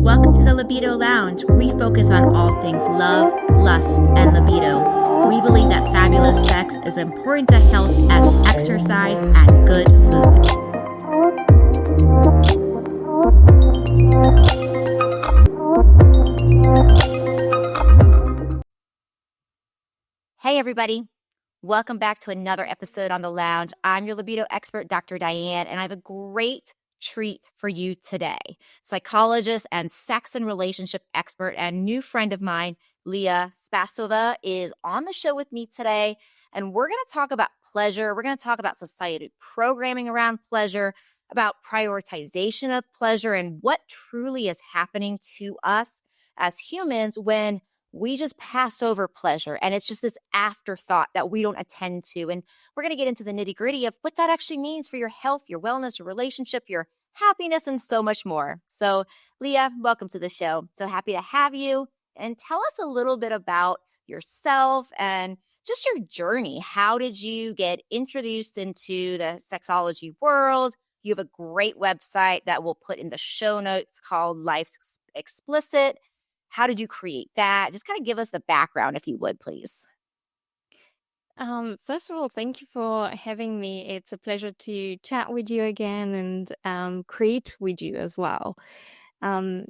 Welcome to the Libido Lounge, where we focus on all things love, lust, and libido. We believe that fabulous sex is important to health as exercise and good food. Hey, everybody. Welcome back to another episode on the lounge. I'm your libido expert, Dr. Diane, and I have a great treat for you today. Psychologist and sex and relationship expert and new friend of mine, Leah Spasova, is on the show with me today, and we're going to talk about pleasure. We're going to talk about society programming around pleasure, about prioritization of pleasure, and what truly is happening to us as humans when we just pass over pleasure and it's just this afterthought that we don't attend to. And we're going to get into the nitty gritty of what that actually means for your health, your wellness, your relationship, your happiness, and so much more. So, Leah, welcome to the show. So happy to have you. And tell us a little bit about yourself and just your journey. How did you get introduced into the sexology world? You have a great website that we'll put in the show notes called Life Explicit. How did you create that? Just kind of give us the background, if you would, please. First of all, thank you for having me. It's a pleasure to chat with you again and create with you as well. And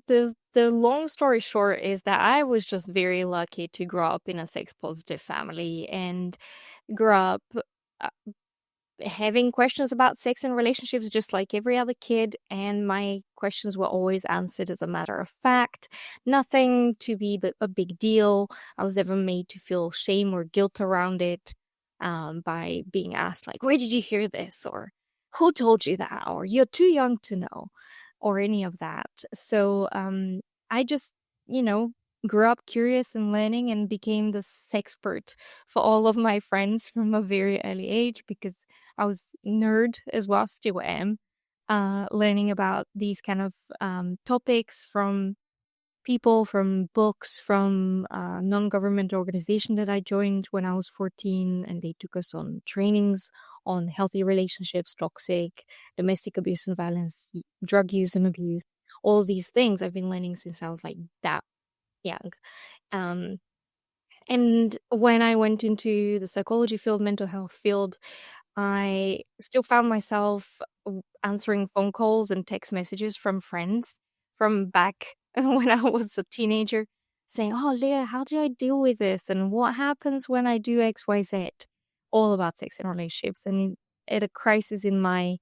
the long story short is that I was just very lucky to grow up in a sex positive family and grew up having questions about sex and relationships just like every other kid, and my questions were always answered as a matter of fact, nothing to be a big deal. I was never made to feel shame or guilt around it by being asked like, where did you hear this, or who told you that, or you're too young to know, or any of that. So I just grew up curious and learning and became the sexpert for all of my friends from a very early age because I was nerd as well, still am, learning about these kind of topics from people, from books, from a non-government organization that I joined when I was 14, and they took us on trainings on healthy relationships, toxic, domestic abuse and violence, drug use and abuse, all of these things I've been learning since I was like that young. And when I went into the psychology field, mental health field, I still found myself answering phone calls and text messages from friends from back when I was a teenager saying, oh, Leah, how do I deal with this? And what happens when I do X, Y, Z? All about sex and relationships. And at a crisis in my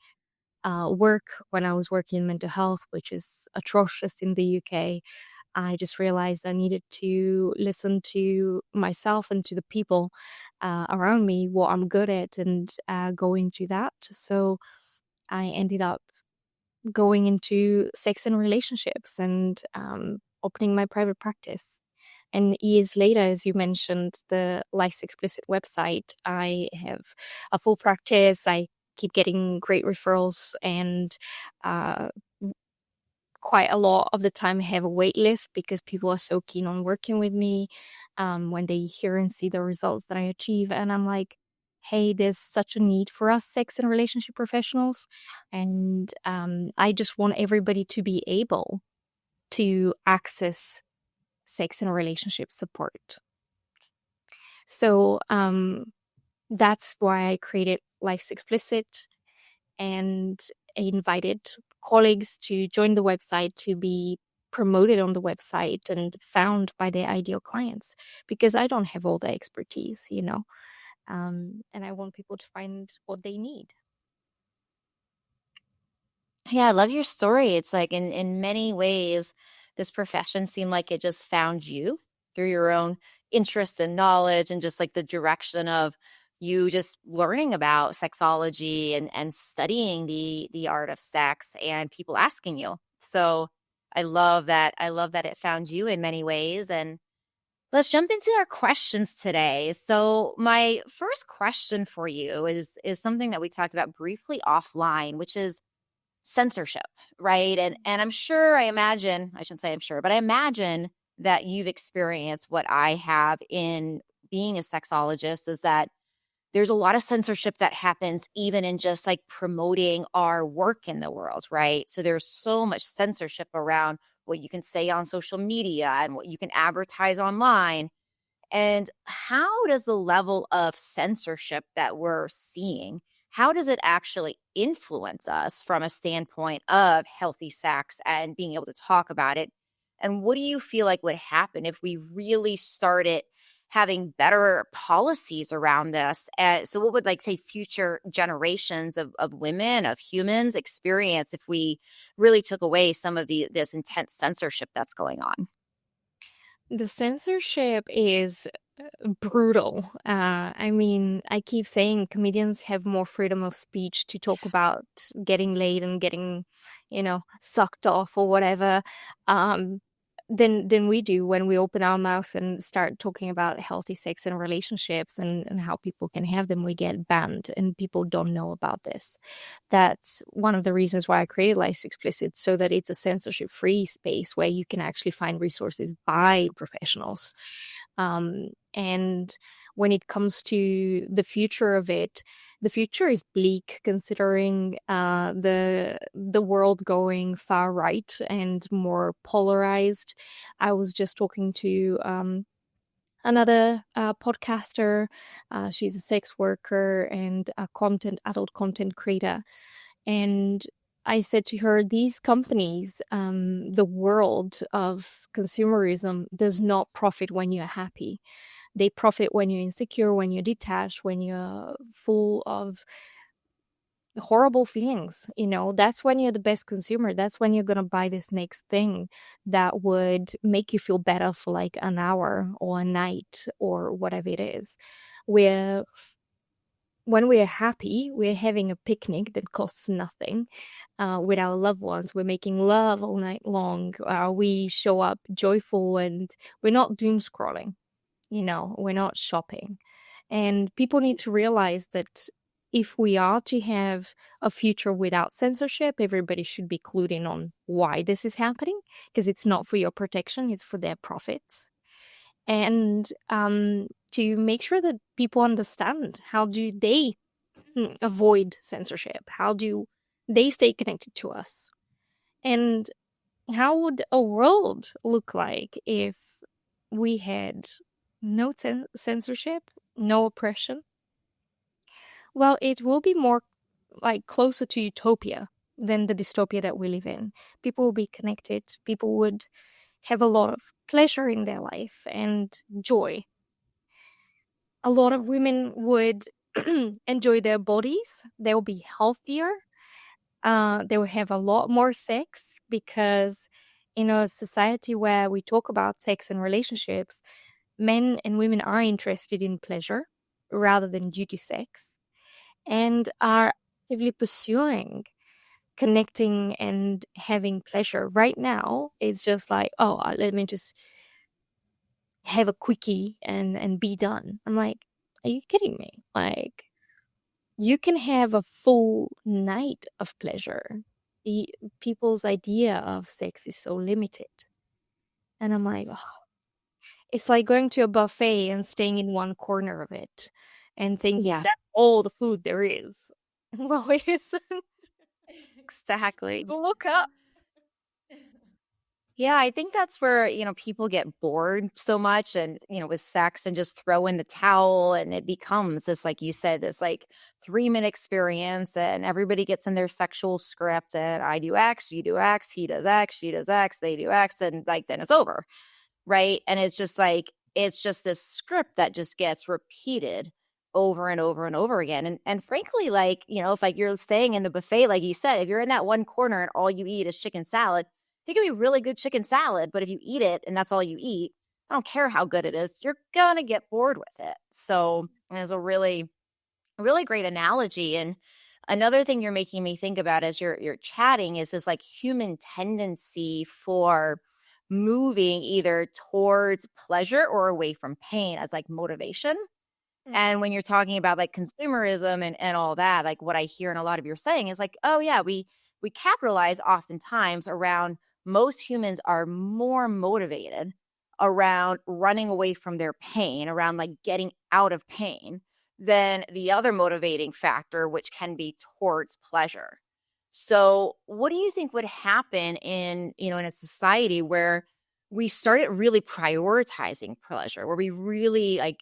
work, when I was working in mental health, which is atrocious in the UK, I just realized I needed to listen to myself and to the people around me, what I'm good at, and go into that. So I ended up going into sex and relationships and opening my private practice. And years later, as you mentioned, the Life Explicit website, I have a full practice. I keep getting great referrals and quite a lot of the time I have a wait list because people are so keen on working with me when they hear and see the results that I achieve. And I'm like, hey, there's such a need for us sex and relationship professionals. And I just want everybody to be able to access sex and relationship support. So that's why I created Life's Explicit, and I invited colleagues to join the website to be promoted on the website and found by their ideal clients, because I don't have all the expertise, and I want people to find what they need. Yeah, I love your story. It's like in many ways, this profession seemed like it just found you through your own interest and knowledge and just like the direction of you just learning about sexology and studying the art of sex and people asking you. So I love that. I love that it found you in many ways. And let's jump into our questions today. So my first question for you is something that we talked about briefly offline, which is censorship, right? And I imagine that you've experienced what I have in being a sexologist, is that there's a lot of censorship that happens even in just like promoting our work in the world, right? So there's so much censorship around what you can say on social media and what you can advertise online. And how does the level of censorship that we're seeing, how does it actually influence us from a standpoint of healthy sex and being able to talk about it? And what do you feel like would happen if we really started having better policies around this? So what would, like, say, future generations of women, of humans experience if we really took away some of this intense censorship that's going on? The censorship is brutal. I mean, I keep saying comedians have more freedom of speech to talk about getting laid and getting, sucked off or whatever, um, than we do when we open our mouth and start talking about healthy sex and relationships and how people can have them. We get banned, and people don't know about this. That's one of the reasons why I created Life Explicit, so that it's a censorship-free space where you can actually find resources by professionals. And when it comes to the future of it, the future is bleak, considering the world going far right and more polarized. I was just talking to another podcaster. She's a sex worker and a adult content creator. And I said to her, these companies, the world of consumerism does not profit when you're happy. They profit when you're insecure, when you're detached, when you're full of horrible feelings. That's when you're the best consumer. That's when you're going to buy this next thing that would make you feel better for like an hour or a night or whatever it is. Where when we're happy, we're having a picnic that costs nothing with our loved ones. We're making love all night long. We show up joyful, and we're not doom scrolling. We're not shopping. And people need to realize that if we are to have a future without censorship, everybody should be clued in on why this is happening, because it's not for your protection, it's for their profits. And to make sure that people understand, how do they avoid censorship? How do they stay connected to us? And how would a world look like if we had no censorship, no oppression? Well, it will be more like closer to utopia than the dystopia that we live in. People will be connected. People would have a lot of pleasure in their life and joy. A lot of women would enjoy their bodies. They'll be healthier. They will have a lot more sex, because in a society where we talk about sex and relationships, men and women are interested in pleasure rather than duty sex, and are actively pursuing connecting and having pleasure. Right now, it's just like, oh, let me just have a quickie and be done. I'm like, are you kidding me? Like, you can have a full night of pleasure. People's idea of sex is so limited. And I'm like, oh, it's like going to a buffet and staying in one corner of it and thinking Yeah, that's all the food there is. Well, it isn't. exactly. Look up. Yeah, I think that's where, people get bored so much and, with sex and just throw in the towel, and it becomes this, like you said, this like 3-minute experience, and everybody gets in their sexual script, and I do X, you do X, he does X, she does X, they do X, and like then it's over. Right? And it's just like, it's just this script that just gets repeated over and over and over again. And frankly, like, if like you're staying in the buffet, like you said, if you're in that one corner and all you eat is chicken salad, it can be really good chicken salad, but if you eat it and that's all you eat, I don't care how good it is, you're gonna get bored with it. So it's a really great analogy. And another thing you're making me think about as you're chatting is this like human tendency for moving either towards pleasure or away from pain as like motivation. And when you're talking about like consumerism and all that, like what I hear in a lot of your saying is like, oh yeah, we capitalize oftentimes around, most humans are more motivated around running away from their pain, around like getting out of pain, than the other motivating factor, which can be towards pleasure. So what do you think would happen in, in a society where we started really prioritizing pleasure, where we really like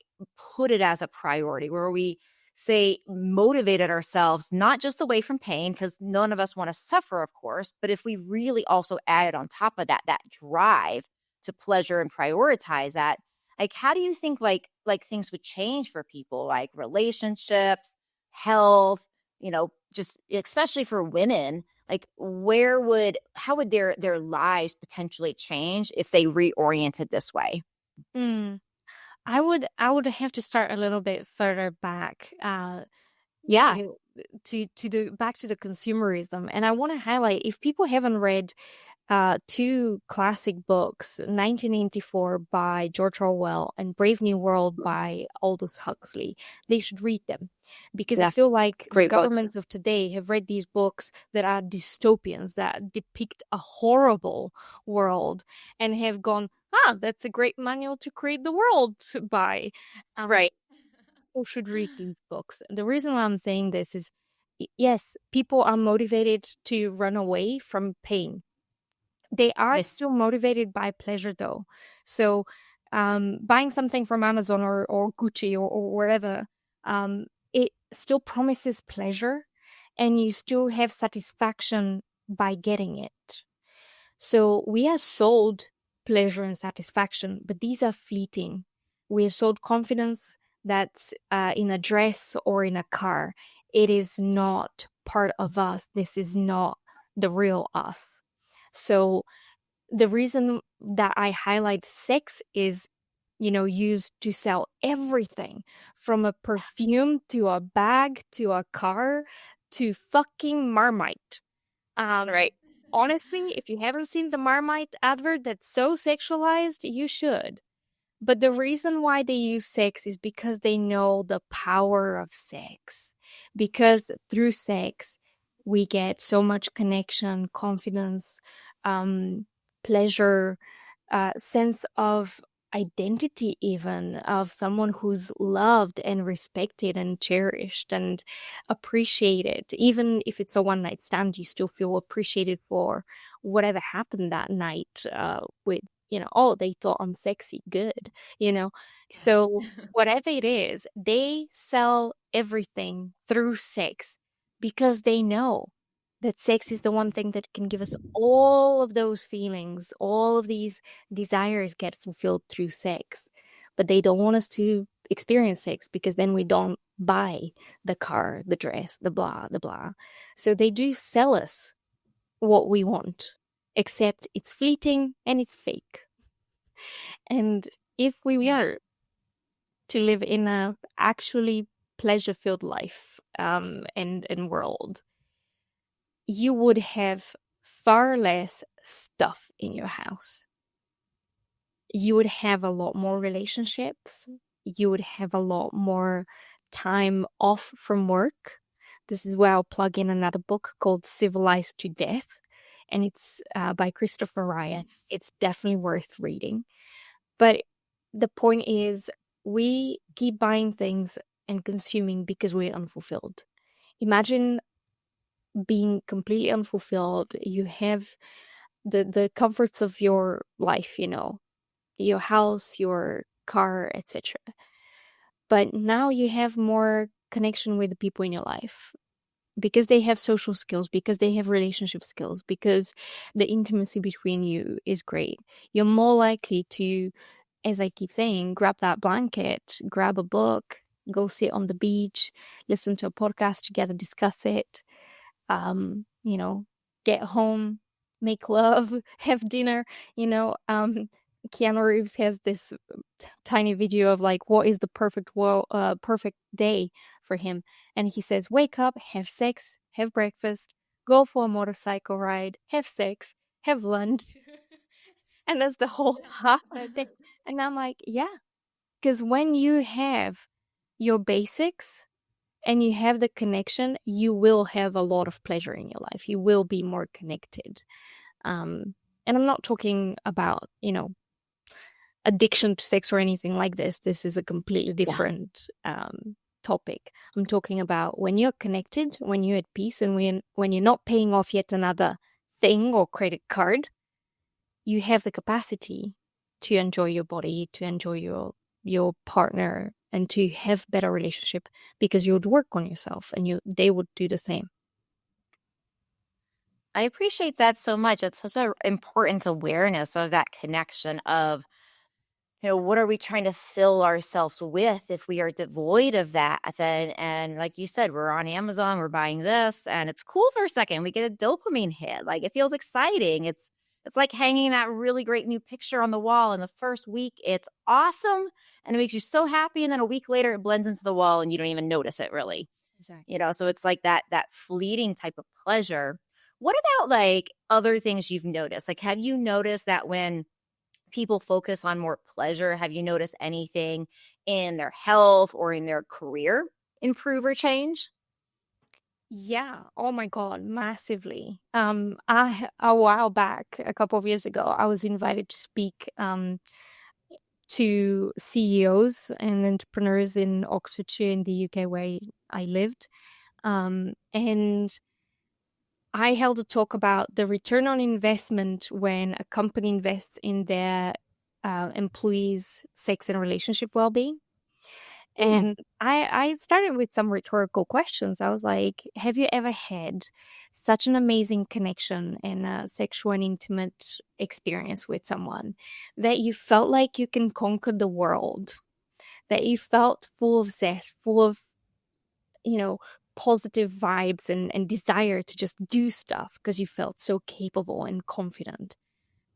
put it as a priority, where we say motivated ourselves, not just away from pain, because none of us want to suffer, of course, but if we really also added on top of that, that drive to pleasure and prioritize that, like how do you think like things would change for people, like relationships, health, just especially for women, like how would their lives potentially change if they reoriented this way? Mm. I would have to start a little bit further back, Yeah. eh, to the back to the consumerism, and I want to highlight, if people haven't read two classic books, 1984 by George Orwell and Brave New World by Aldous Huxley, they should read them, because I Yeah. feel like the Great books. governments of today have read these books that are dystopians, that depict a horrible world, and have gone, that's a great manual to create the world by. Right. People should read these books. The reason why I'm saying this is, yes, people are motivated to run away from pain. They are Right. still motivated by pleasure, though. So buying something from Amazon or Gucci or wherever, it still promises pleasure, and you still have satisfaction by getting it. So we are sold pleasure and satisfaction, but these are fleeting. We are sold confidence that's in a dress or in a car. It is not part of us. This is not the real us. So the reason that I highlight sex is, used to sell everything from a perfume to a bag to a car to fucking Marmite. Right. Honestly, if you haven't seen the Marmite advert that's so sexualized, you should. But the reason why they use sex is because they know the power of sex. Because through sex, we get so much connection, confidence, pleasure, sense of identity, even of someone who's loved and respected and cherished and appreciated. Even if it's a one night stand, you still feel appreciated for whatever happened that night, with, oh, they thought I'm sexy, good, so whatever it is, they sell everything through sex because they know that sex is the one thing that can give us all of those feelings, all of these desires get fulfilled through sex. But they don't want us to experience sex, because then we don't buy the car, the dress, the blah, the blah. So they do sell us what we want, except it's fleeting and it's fake. And if we are to live in a actually pleasure-filled life, and world, you would have far less stuff in your house. You would have a lot more relationships. You would have a lot more time off from work. This is where I'll plug in another book called Civilized to Death, and it's by Christopher Ryan. It's definitely worth reading. But the point is, we keep buying things and consuming because we're unfulfilled. Imagine being completely unfulfilled. You have the comforts of your life, your house, your car, etc. But now you have more connection with the people in your life, because they have social skills, because they have relationship skills, because the intimacy between you is great. You're more likely to, as I keep saying, grab that blanket, grab a book, go sit on the beach, listen to a podcast together, discuss it, get home, make love, have dinner, Keanu Reeves has this tiny video of like, what is the perfect day for him. And he says, wake up, have sex, have breakfast, go for a motorcycle ride, have sex, have lunch. And that's the whole thing. And I'm like, yeah, because when you have your basics and you have the connection, you will have a lot of pleasure in your life. You will be more connected. And I'm not talking about, addiction to sex or anything like this. This is a completely different topic. I'm talking about when you're connected, when you're at peace, and when you're not paying off yet another thing or credit card, you have the capacity to enjoy your body, to enjoy your partner, and to have better relationship because you would work on yourself and they would do the same. I appreciate that so much. It's such an important awareness of that connection of, what are we trying to fill ourselves with if we are devoid of that? And like you said, we're on Amazon, we're buying this, and it's cool for a second. We get a dopamine hit. Like, it feels exciting. It's like hanging that really great new picture on the wall. In the first week, it's awesome and it makes you so happy. And then a week later, it blends into the wall and you don't even notice it really. Exactly. So it's like that fleeting type of pleasure. What about like other things you've noticed? Like, have you noticed that when people focus on more pleasure, have you noticed anything in their health or in their career improve or change? Yeah. Oh my God, massively. A while back, a couple of years ago, I was invited to speak to CEOs and entrepreneurs in Oxfordshire in the UK where I lived. And I held a talk about the return on investment when a company invests in their employees' sex and relationship well-being. And I started with some rhetorical questions. I was like, have you ever had such an amazing connection and a sexual and intimate experience with someone that you felt like you can conquer the world, that you felt full of zest, full of, positive vibes and desire to just do stuff because you felt so capable and confident?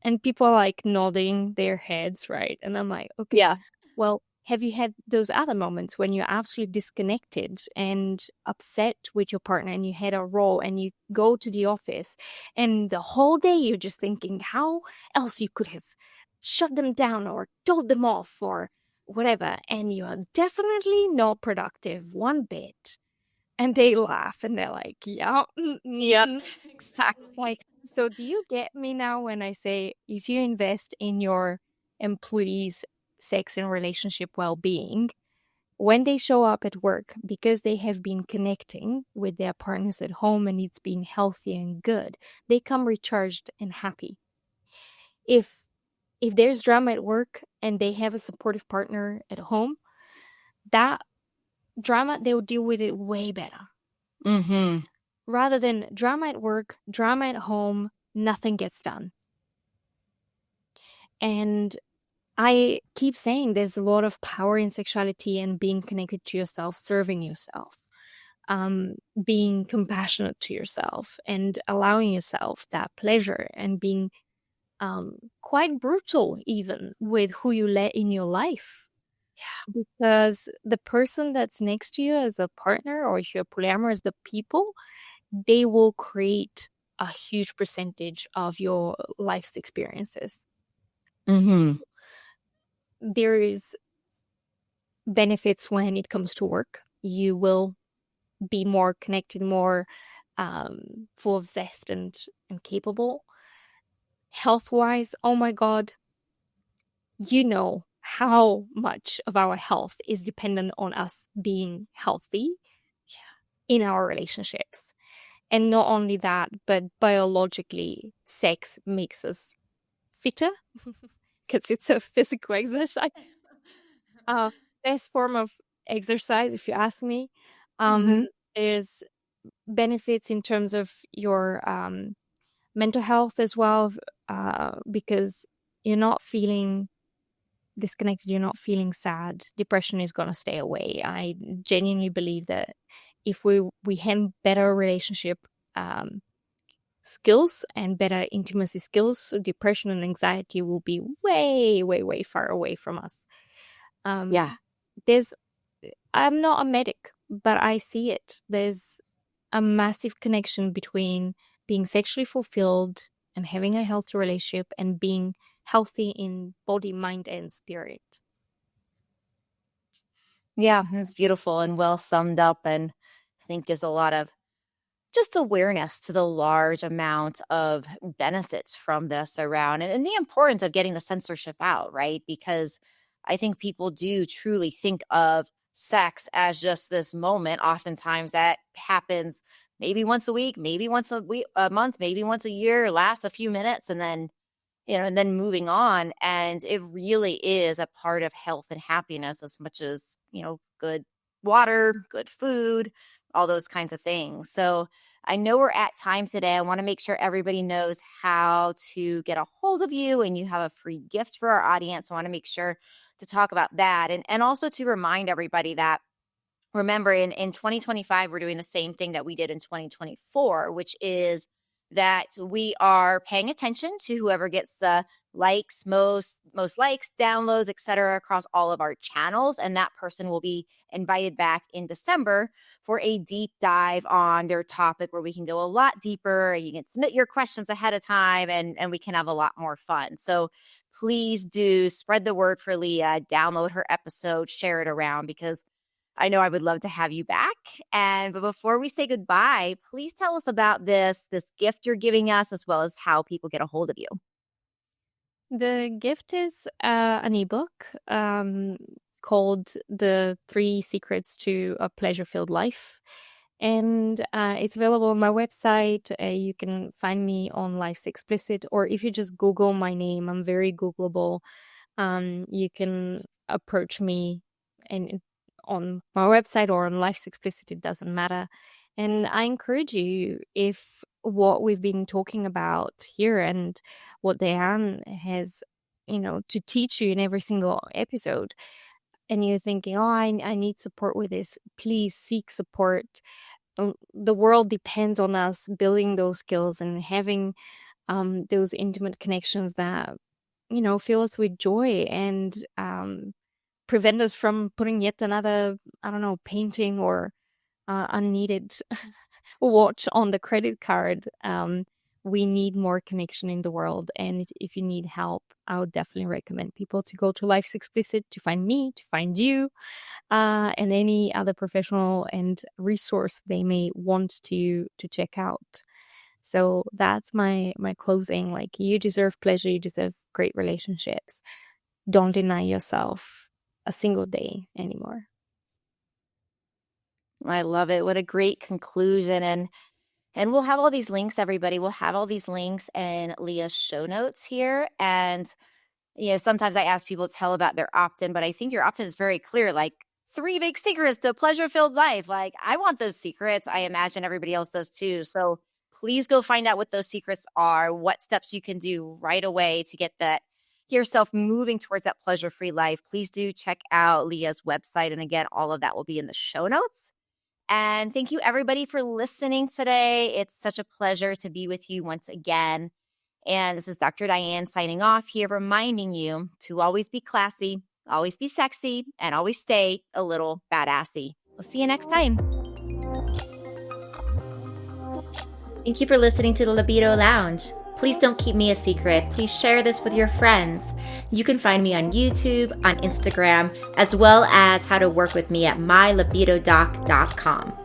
And people are like nodding their heads, right? And I'm like, okay, Yeah. well, have you had those other moments when you're absolutely disconnected and upset with your partner and you had a row and you go to the office and the whole day you're just thinking how else you could have shut them down or told them off or whatever, and you're definitely not productive one bit. And they laugh and they're like, yeah, Yep. Exactly. like, so do you get me now when I say if you invest in your employees' sex and relationship well-being, when they show up at work, because they have been connecting with their partners at home and it's been healthy and good, they come recharged and happy. If there's drama at work and they have a supportive partner at home, that drama, they'll deal with it way better. Mm-hmm. Rather than drama at work, drama at home, nothing gets done. And I keep saying there's a lot of power in sexuality and being connected to yourself, serving yourself, being compassionate to yourself and allowing yourself that pleasure and being quite brutal even with who you let in your life. Yeah. Because the person that's next to you as a partner, or if you're polyamorous, the people, they will create a huge percentage of your life's experiences. Mm-hmm. There is benefits when it comes to work. You will be more connected, more full of zest and capable. Health-wise, oh my God, you know how much of our health is dependent on us being healthy in our relationships. And not only that, but biologically, sex makes us fitter because it's a physical exercise. Best form of exercise, if you ask me. There's benefits in terms of your mental health as well, because you're not feeling disconnected, you're not feeling sad. Depression is going to stay away. I genuinely believe that if we have better relationship skills and better intimacy skills, depression and anxiety will be way, way, way far away from us. I'm not a medic, but I see it. There's a massive connection between being sexually fulfilled and having a healthy relationship and being healthy in body, mind, and spirit. Yeah, it's beautiful and well summed up, and I think gives a lot of just awareness to the large amount of benefits from this around, and the importance of getting the censorship out, right? Because I think people do truly think of sex as just this moment. Oftentimes that happens maybe once a week, maybe once a month, maybe once a year, lasts a few minutes, and then and then moving on. And it really is a part of health and happiness as much as, good water, good food, all those kinds of things. So I know we're at time today. I want to make sure everybody knows how to get a hold of you, and you have a free gift for our audience. I want to make sure to talk about that, and also to remind everybody that, remember, in 2025, we're doing the same thing that we did in 2024, which is that we are paying attention to whoever gets the likes, most likes, downloads, etc., across all of our channels. And that person will be invited back in December for a deep dive on their topic, where we can go a lot deeper. You can submit your questions ahead of time, and we can have a lot more fun. So please do spread the word for Leah, download her episode, share it around, because I know I would love to have you back. But before we say goodbye, please tell us about this gift you're giving us, as well as how people get a hold of you. The gift is an ebook called The 3 Secrets to a Pleasure-Filled Life. And it's available on my website. You can find me on Life Explicit, or if you just Google my name, I'm very Googleable. You can approach me and on my website or on Life's Explicit, it doesn't matter. And I encourage you, if what we've been talking about here and what Diane has, to teach you in every single episode, and you're thinking, oh, I need support with this, please seek support. The world depends on us building those skills and having those intimate connections that, fill us with joy and prevent us from putting yet another, painting or unneeded watch on the credit card. We need more connection in the world. And if you need help, I would definitely recommend people to go to Life's Explicit to find me, to find you, and any other professional and resource they may want to check out. So that's my closing. Like, you deserve pleasure. You deserve great relationships. Don't deny yourself a single day anymore. I love it. What a great conclusion. And we'll have all these links, everybody. We'll have all these links in Leah's show notes here. And sometimes I ask people to tell about their opt-in, but I think your opt-in is very clear, like 3 big secrets to a pleasure-filled life. Like, I want those secrets. I imagine everybody else does too. So please go find out what those secrets are, what steps you can do right away to get yourself moving towards that pleasure-free life. Please do check out Leah's website. And again, all of that will be in the show notes. And thank you, everybody, for listening today. It's such a pleasure to be with you once again. And this is Dr. Diane signing off here, reminding you to always be classy, always be sexy, and always stay a little badassy. We'll see you next time. Thank you for listening to the Libido Lounge. Please don't keep me a secret. Please share this with your friends. You can find me on YouTube, on Instagram, as well as how to work with me at mylibidodoc.com.